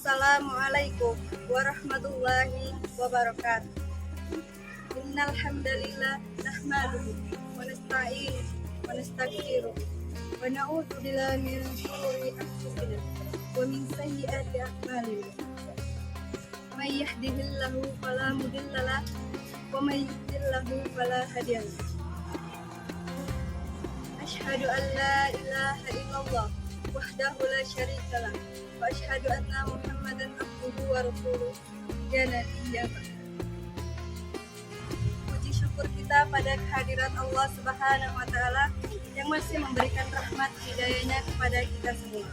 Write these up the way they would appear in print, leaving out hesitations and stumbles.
Assalamualaikum warahmatullahi wabarakatuh. Innal hamdalillah nahmaduhu wa nasta'inuhu wa nastaghfiruh wa na'udzu billahi min shururi anfusina wa min sayyiati a'malina. May yahdihillahu fala mudilla lahu wa may yudlilhu fala hadiya lahu. Asyhadu an la ilaha illallah wahdahu la syarika lah wa asyhadu anna Muhammadan abduhu wa rasuluh ya nabiyya. Puji syukur kita pada kehadirat Allah Subhanahu wa taala yang masih memberikan rahmat hidayahnya kepada kita semua.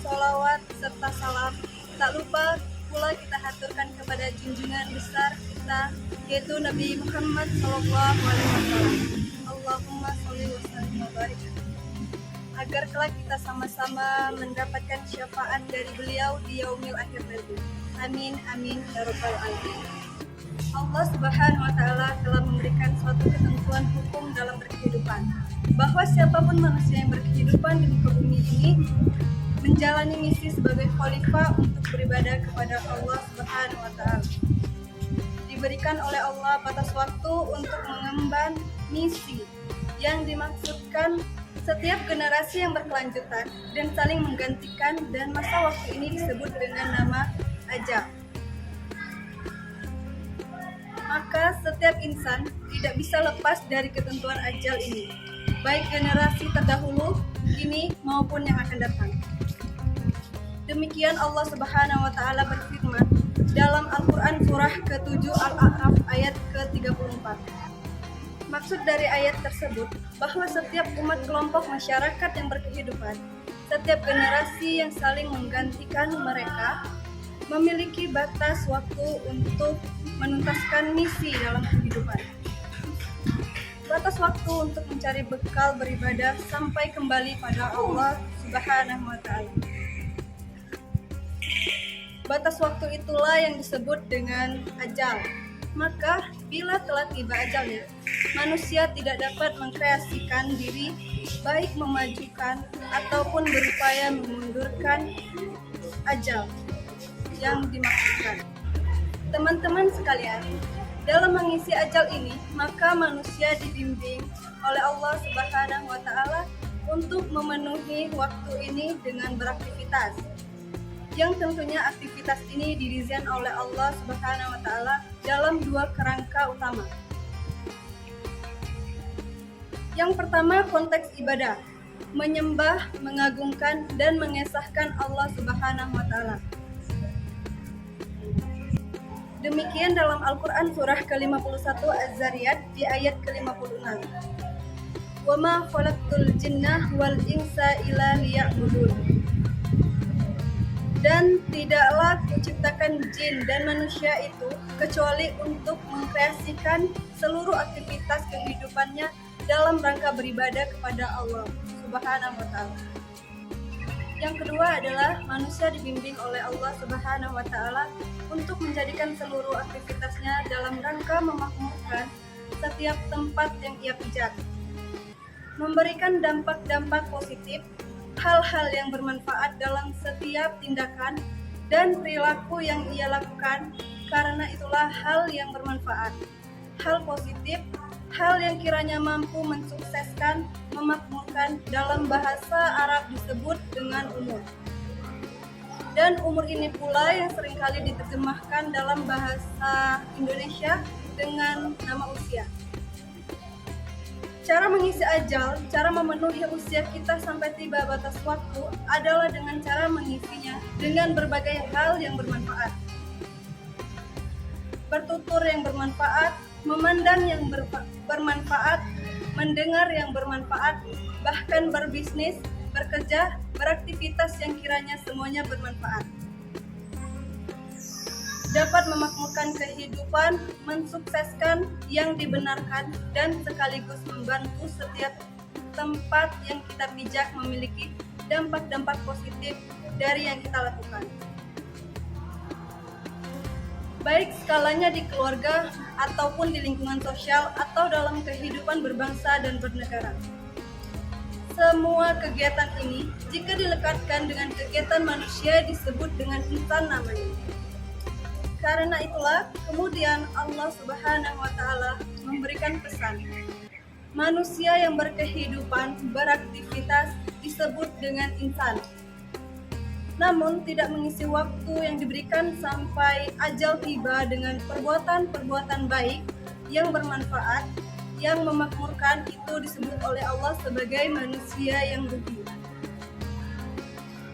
Sholawat serta salam tak lupa pula kita haturkan kepada junjungan besar kita, yaitu Nabi Muhammad SAW. Allahumma sholli wa sallim wa barik agar kelak kita sama-sama mendapatkan syafaat dari beliau di yaumil akhir nanti. Amin amin ya rabbal alamin. Allah Subhanahu wa taala telah memberikan suatu ketentuan hukum dalam berkehidupan, bahwa siapapun manusia yang berkehidupan di muka bumi ini menjalani misi sebagai khalifah untuk beribadah kepada Allah Subhanahu wa taala. Diberikan oleh Allah batas waktu untuk mengemban misi yang dimaksudkan setiap generasi yang berkelanjutan dan saling menggantikan, dan masa waktu ini disebut dengan nama ajal. Maka setiap insan tidak bisa lepas dari ketentuan ajal ini, baik generasi terdahulu, kini maupun yang akan datang. Demikian Allah Subhanahu wa taala berfirman dalam Al-Qur'an surah ke-7 Al-A'raf ayat ke-34. Maksud dari ayat tersebut bahwa setiap umat kelompok masyarakat yang berkehidupan, setiap generasi yang saling menggantikan mereka memiliki batas waktu untuk menuntaskan misi dalam kehidupan. Batas waktu untuk mencari bekal beribadah sampai kembali pada Allah Subhanahu wa taala. Batas waktu itulah yang disebut dengan ajal. Maka bila telah tiba ajalnya, manusia tidak dapat mengkreasikan diri, baik memajukan ataupun berupaya memundurkan ajal yang dimaksudkan. Teman-teman sekalian, dalam mengisi ajal ini, maka manusia dibimbing oleh Allah Subhanahu wa taala untuk memenuhi waktu ini dengan beraktivitas, yang tentunya aktivitas ini didesain oleh Allah Subhanahu wa taala dalam dua kerangka utama. Yang pertama, konteks ibadah, menyembah, mengagungkan dan mengesahkan Allah Subhanahu wa taala. Demikian dalam Al-Qur'an surah ke-51 Az-Zariyat di ayat ke-56. Wa ma khalaqtul jinna wal insa illa liya'budun. Dan tidaklah kuciptakan jin dan manusia itu kecuali untuk mengkreasikan seluruh aktivitas kehidupannya dalam rangka beribadah kepada Allah Subhanahu wa taala. Yang kedua adalah manusia dibimbing oleh Allah Subhanahu wa taala untuk menjadikan seluruh aktivitasnya dalam rangka memakmurkan setiap tempat yang ia pijak, memberikan dampak-dampak positif, hal-hal yang bermanfaat dalam setiap tindakan dan perilaku yang ia lakukan, karena itulah hal yang bermanfaat, hal positif, hal yang kiranya mampu mensukseskan, memakmurkan. Dalam bahasa Arab disebut dengan umur. Dan umur ini pula yang seringkali diterjemahkan dalam bahasa Indonesia dengan nama usia. Cara mengisi ajal, cara memenuhi usia kita sampai tiba batas waktu adalah dengan cara mengisinya dengan berbagai hal yang bermanfaat. Bertutur yang bermanfaat, memandang yang bermanfaat, mendengar yang bermanfaat, bahkan berbisnis, bekerja, beraktivitas yang kiranya semuanya bermanfaat. Dapat memakmurkan kehidupan, mensukseskan yang dibenarkan, dan sekaligus membantu setiap tempat yang kita pijak memiliki dampak-dampak positif dari yang kita lakukan. Baik skalanya di keluarga, ataupun di lingkungan sosial, atau dalam kehidupan berbangsa dan bernegara. Semua kegiatan ini jika dilekatkan dengan kegiatan manusia disebut dengan insan namanya. Karena itulah kemudian Allah Subhanahu wa taala memberikan pesan. Manusia yang berkehidupan, beraktivitas disebut dengan insan. Namun tidak mengisi waktu yang diberikan sampai ajal tiba dengan perbuatan-perbuatan baik yang bermanfaat, yang memakmurkan, itu disebut oleh Allah sebagai manusia yang rugi.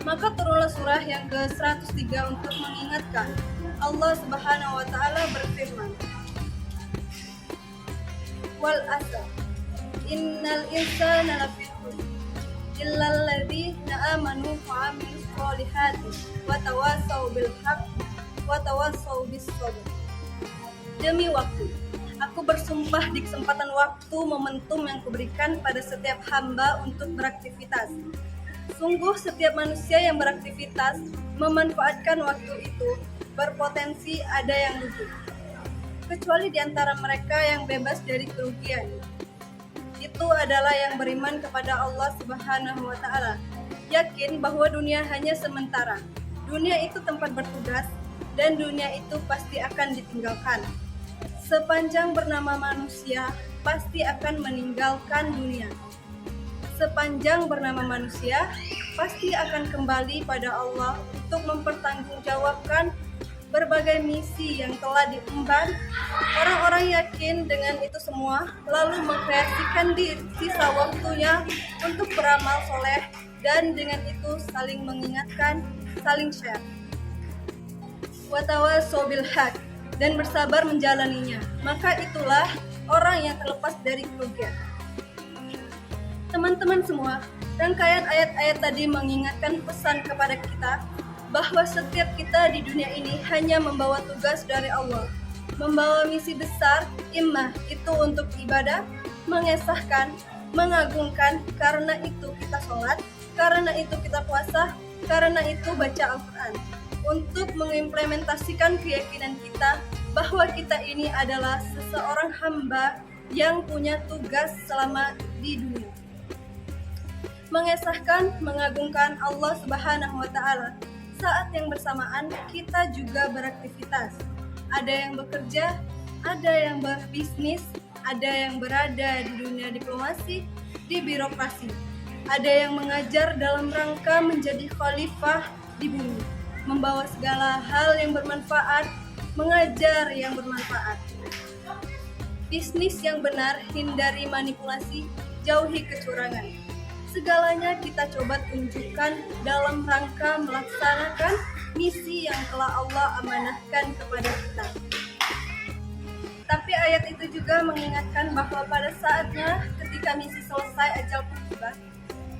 Maka turunlah surah yang ke-103 untuk mengingatkan. Allah Subhanahu wa taala berfirman, Wal asr, innal insana lafi khusr, illal ladzina amanu wa 'amilus sholihati wa tawassaw bil haqqi wa tawassaw bis sabr. Demi waktu, aku bersumpah di kesempatan waktu momentum yang kuberikan pada setiap hamba untuk beraktivitas. Sungguh setiap manusia yang beraktivitas memanfaatkan waktu itu berpotensi ada yang rugi, kecuali di antara mereka yang bebas dari kerugian. Itu adalah yang beriman kepada Allah Subhanahu wa taala, yakin bahwa dunia hanya sementara. Dunia itu tempat bertugas dan dunia itu pasti akan ditinggalkan. Sepanjang bernama manusia pasti akan meninggalkan dunia. Sepanjang bernama manusia pasti akan kembali pada Allah untuk mempertanggungjawabkan berbagai misi yang telah diemban. Orang-orang yakin dengan itu semua, lalu mengkreasikan di sisa waktunya untuk beramal soleh, dan dengan itu saling mengingatkan, saling share. Watawassaw bil haq, dan bersabar menjalaninya. Maka itulah orang yang terlepas dari kerugian. Teman-teman semua, rangkaian ayat-ayat tadi mengingatkan pesan kepada kita bahwa setiap kita di dunia ini hanya membawa tugas dari Allah, membawa misi besar, imma itu untuk ibadah, mengesahkan, mengagungkan, karena itu kita sholat, karena itu kita puasa, karena itu baca Al-Quran, untuk mengimplementasikan keyakinan kita bahwa kita ini adalah seseorang hamba yang punya tugas selama di dunia. Mengesahkan, mengagungkan Allah Subhanahu wa taala. Saat yang bersamaan kita juga beraktivitas. Ada yang bekerja, ada yang berbisnis, ada yang berada di dunia diplomasi, di birokrasi. Ada yang mengajar dalam rangka menjadi khalifah di bumi, membawa segala hal yang bermanfaat, mengajar yang bermanfaat. Bisnis yang benar, hindari manipulasi, jauhi kecurangan. Segalanya kita coba tunjukkan dalam rangka melaksanakan misi yang telah Allah amanahkan kepada kita. Tapi ayat itu juga mengingatkan bahwa pada saatnya ketika misi selesai, ajal pun tiba,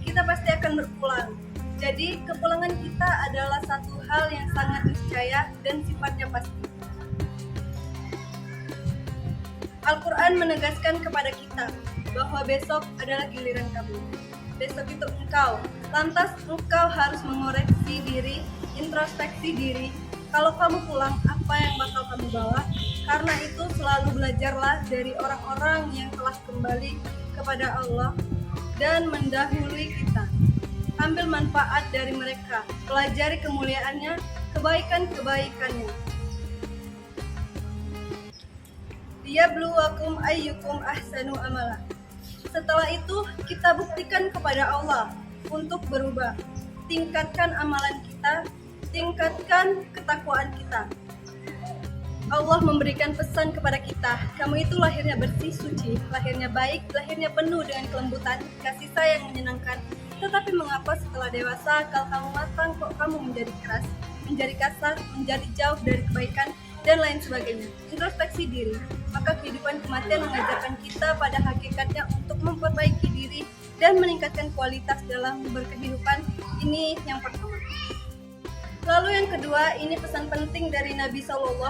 kita pasti akan berpulang. Jadi kepulangan kita adalah satu hal yang sangat niscaya dan sifatnya pasti. Al-Quran menegaskan kepada kita bahwa besok adalah giliran kamu. Besok itu engkau. Lantas engkau harus mengoreksi diri, introspeksi diri. Kalau kamu pulang, apa yang bakal kamu bawa? Karena itu selalu belajarlah dari orang-orang yang telah kembali kepada Allah dan mendahului kita. Ambil manfaat dari mereka, pelajari kemuliaannya, kebaikan-kebaikannya. Liyabluwakum ayyukum ahsanu amala. Setelah itu kita buktikan kepada Allah untuk berubah. Tingkatkan amalan kita, tingkatkan ketakwaan kita. Allah memberikan pesan kepada kita, kamu itu lahirnya bersih, suci, lahirnya baik, lahirnya penuh dengan kelembutan, kasih sayang menyenangkan. Tetapi mengapa setelah dewasa, kalau kamu matang, kok kamu menjadi keras, menjadi kasar, menjadi jauh dari kebaikan, dan lain sebagainya. Introspeksi diri. Maka kehidupan kematian mengajarkan kita pada hakikatnya untuk memperbaiki diri dan meningkatkan kualitas dalam berkehidupan. Ini yang pertama. Lalu yang kedua, ini pesan penting dari Nabi SAW.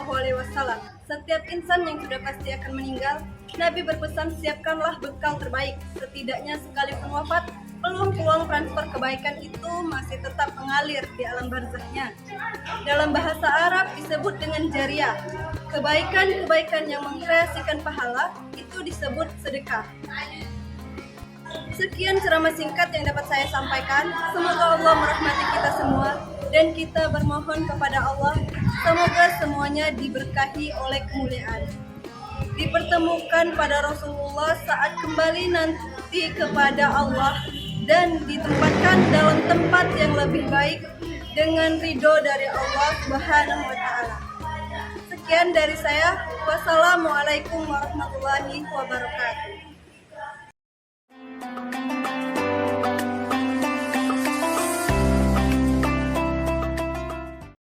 Setiap insan yang sudah pasti akan meninggal, Nabi berpesan siapkanlah bekal terbaik. Setidaknya sekalipun wafat, peluang-peluang transfer kebaikan itu masih tetap mengalir di alam barzahnya. Dalam bahasa Arab disebut dengan jariyah. Kebaikan-kebaikan yang mengkreasikan pahala itu disebut sedekah. Sekian ceramah singkat yang dapat saya sampaikan. Semoga Allah merahmati kita semua dan kita bermohon kepada Allah semoga semuanya diberkahi oleh kemuliaan. Dipertemukan pada Rasulullah saat kembali nanti kepada Allah dan ditempatkan dalam tempat yang lebih baik dengan ridho dari Allah Subhanahu wa Ta'ala. Sekian dari saya. Wassalamualaikum warahmatullahi wabarakatuh.